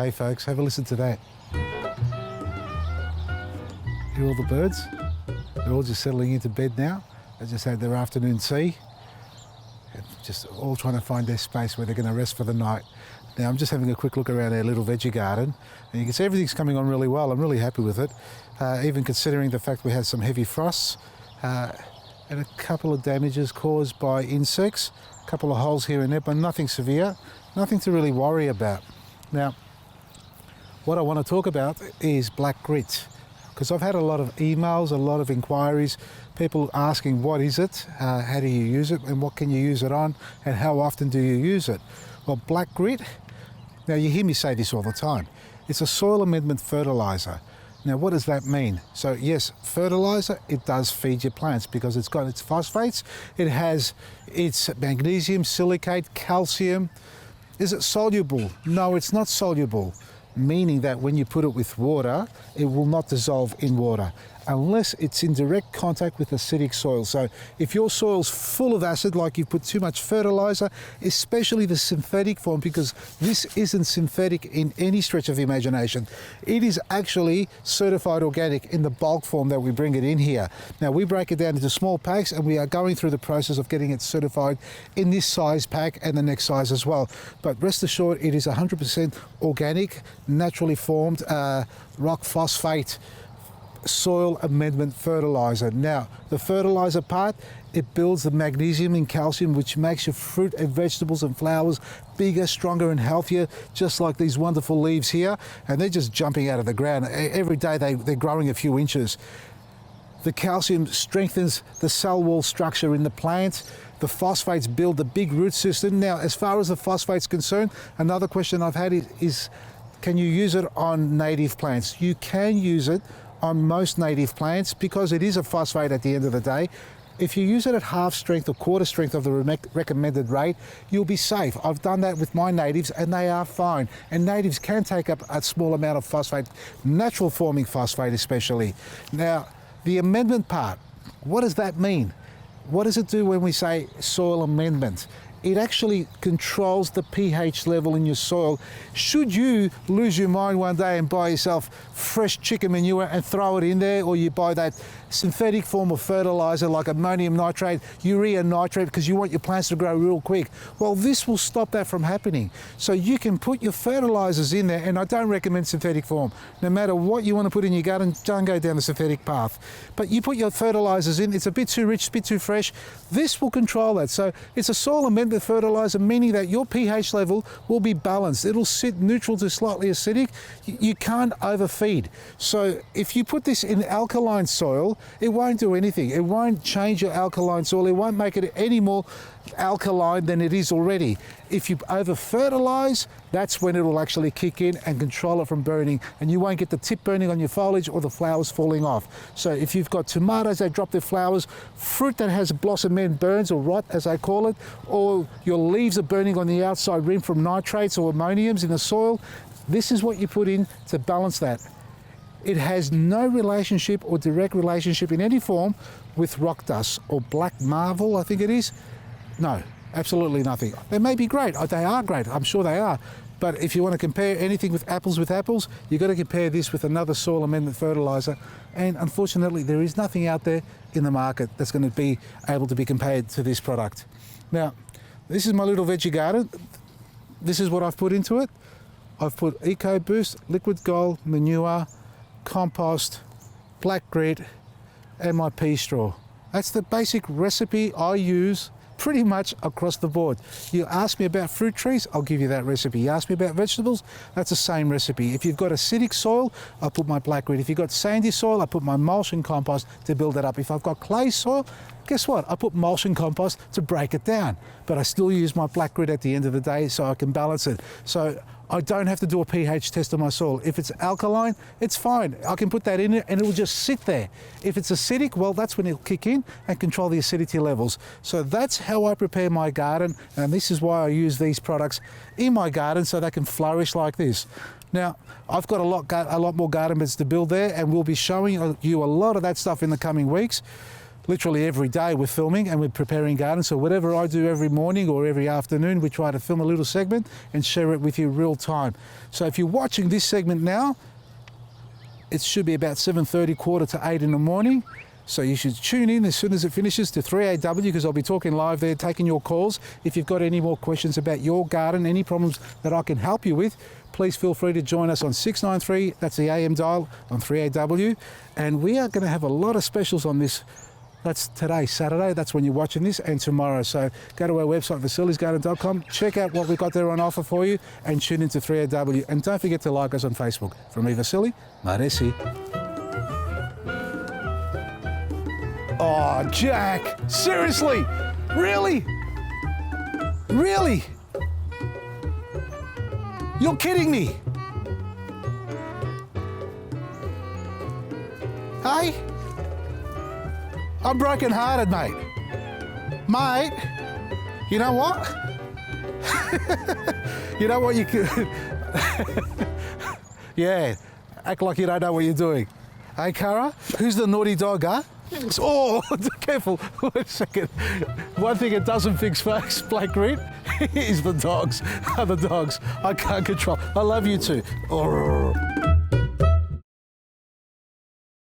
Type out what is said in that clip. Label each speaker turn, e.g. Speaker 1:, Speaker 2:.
Speaker 1: Hey folks, have a listen to that. Hear all the birds? They're all just settling into bed now. They just had their afternoon tea. And just all trying to find their space where they're going to rest for the night. Now I'm just having a quick look around our little veggie garden, and you can see everything's coming on really well. I'm really happy with it, even considering the fact we had some heavy frosts and a couple of damages caused by insects, a couple of holes here and there, but nothing severe, nothing to really worry about. Now, what I want to talk about is black grit, because I've had a lot of emails, a lot of inquiries, people asking what is it, how do you use it, and what can you use it on, and how often do you use it? Well, black grit, now you hear me say this all the time, it's a soil amendment fertilizer. Now what does that mean? So yes, fertilizer, it does feed your plants because it's got its phosphates, it has its magnesium, silicate, calcium. Is it soluble? No, it's not soluble, meaning that when you put it with water, it will not dissolve in water unless it's in direct contact with acidic soil. So if your soil's full of acid, like you've put too much fertilizer, especially the synthetic form, because this isn't synthetic in any stretch of the imagination. It is actually certified organic in the bulk form that we bring it in here. Now we break it down into small packs, and we are going through the process of getting it certified in this size pack and the next size as well. But rest assured, it is 100% organic, naturally formed rock phosphate soil amendment fertilizer. Now the fertilizer part, it builds the magnesium and calcium, which makes your fruit and vegetables and flowers bigger, stronger and healthier, just like these wonderful leaves here, and they're just jumping out of the ground every day. They're growing a few inches. The calcium strengthens the cell wall structure in the plant. The phosphates build the big root system. Now as far as the phosphate's concerned, another question I've had is can you use it on native plants? You can use it on most native plants because it is a phosphate at the end of the day. If you use it at half strength or quarter strength of the recommended rate, you'll be safe. I've done that with my natives and they are fine. And natives can take up a small amount of phosphate, natural forming phosphate especially. Now, the amendment part, what does that mean? What does it do when we say soil amendment? It actually controls the pH level in your soil. Should you lose your mind one day and buy yourself fresh chicken manure and throw it in there, or you buy that synthetic form of fertilizer like ammonium nitrate, urea nitrate, because you want your plants to grow real quick, well, this will stop that from happening. So you can put your fertilizers in there, and I don't recommend synthetic form. No matter what you want to put in your garden, don't go down the synthetic path. But you put your fertilizers in, it's a bit too rich, a bit too fresh, this will control that. So it's a soil amendment fertilizer, meaning that your pH level will be balanced. It'll sit neutral to slightly acidic. You can't overfeed. So if you put this in alkaline soil, it won't do anything. It won't change your alkaline soil. It won't make it any more alkaline than it is already. If you over fertilize, that's when it will actually kick in and control it from burning, and you won't get the tip burning on your foliage or the flowers falling off. So if you've got tomatoes that drop their flowers, fruit that has blossom end burns or rot as I call it, or your leaves are burning on the outside rim from nitrates or ammoniums in the soil, this is what you put in to balance that. It has no relationship or direct relationship in any form with rock dust or black marble, I think it is. No, absolutely nothing. They may be great. They are great. I'm sure they are. But if you want to compare anything with apples, you've got to compare this with another soil amendment fertilizer. And unfortunately, there is nothing out there in the market that's going to be able to be compared to this product. Now, this is my little veggie garden. This is what I've put into it. I've put EcoBoost, liquid gold, manure, compost, black grit, and my pea straw. That's the basic recipe I use pretty much across the board. You ask me about fruit trees, I'll give you that recipe. You ask me about vegetables, that's the same recipe. If you've got acidic soil, I'll put my black grit. If you've got sandy soil, I put my mulch and compost to build it up. If I've got clay soil, guess what? I put mulch and compost to break it down. But I still use my black grit at the end of the day so I can balance it. So I don't have to do a pH test on my soil. If it's alkaline, it's fine. I can put that in it and it will just sit there. If it's acidic, well, that's when it'll kick in and control the acidity levels. So that's how I prepare my garden, and this is why I use these products in my garden so they can flourish like this. Now, I've got a lot more garden beds to build there, and we'll be showing you a lot of that stuff in the coming weeks. literally every day we're filming and we're preparing gardens. So whatever I do every morning or every afternoon, we try to film a little segment and share it with you real time. So if you're watching this segment now, it should be about 7:30, 7:45 in the morning. So you should tune in as soon as it finishes to 3AW, because I'll be talking live there, taking your calls. If you've got any more questions about your garden, any problems that I can help you with, please feel free to join us on 693, that's the AM dial on 3AW. And we are going to have a lot of specials on this. That's today, Saturday, that's when you're watching this, and tomorrow. So go to our website, vasilisgarden.com, check out what we've got there on offer for you, and tune into 3AW. And don't forget to like us on Facebook. From me, Vasili, Maresi. Oh, Jack, seriously? Really? Really? You're kidding me? Hey? I'm broken-hearted, mate. Mate, you know what? You know what you could... Yeah, act like you don't know what you're doing. Hey, Cara, who's the naughty dog, huh? Oh, careful, wait a second. One thing it doesn't fix, folks, Blake Green, is the dogs. The dogs. I can't control. I love you too. Oh.